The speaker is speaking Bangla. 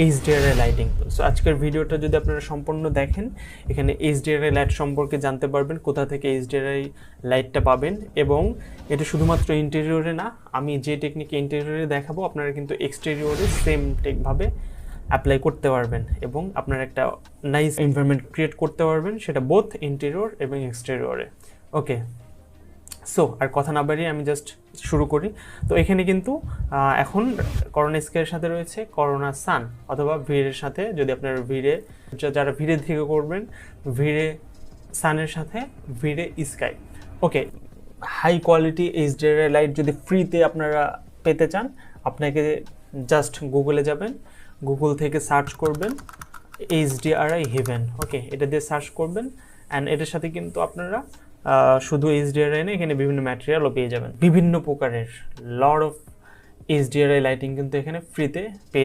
HDRI lighting. সো আজকের ভিডিওটা যদি আপনারা সম্পূর্ণ দেখেন, এখানে এইচডিআরআই লাইট সম্পর্কে জানতে পারবেন, কোথা থেকে এইচডিআরআই লাইটটা পাবেন, এবং এটা শুধুমাত্র ইন্টেরিয়রে না, আমি যে টেকনিকে ইন্টেরিয়রে দেখাবো আপনারা কিন্তু এক্সটেরিয়রে সেম টেকভাবে অ্যাপ্লাই করতে পারবেন এবং আপনারা একটা নাইস এনভায়রনমেন্ট ক্রিয়েট করতে পারবেন, সেটা বোথ ইন্টেরিয়র এবং এক্সটেরিয়রে। ওকে, সো আর কথা না বাড়িয়ে আমি জাস্ট শুরু করি। তো এখানে কিন্তু এখন করোনা স্কেয়ারের সাথে রয়েছে করোনা সান, অথবা ভিড়ের সাথে, যদি আপনার ভিড়ে যারা ভিড়ে থেকে করবেন, ভিড়ে সানের সাথে ভিড়ে স্কাই। ওকে, হাই কোয়ালিটি এইচডিআরআই লাইট যদি ফ্রিতে আপনারা পেতে চান, আপনাকে জাস্ট গুগলে যাবেন, গুগল থেকে সার্চ করবেন এইচডিআরআই হেভেন। ওকে, এটা দিয়ে সার্চ করবেন, অ্যান্ড এটার সাথে কিন্তু আপনারা শুধু এইচডিআরআই না, এখানে বিভিন্ন ম্যাটেরিয়ালও পেয়ে যাবেন, বিভিন্ন প্রকারের লট অফ এইচডিআরআই লাইটিং কিন্তু এখানে ফ্রিতে পেয়ে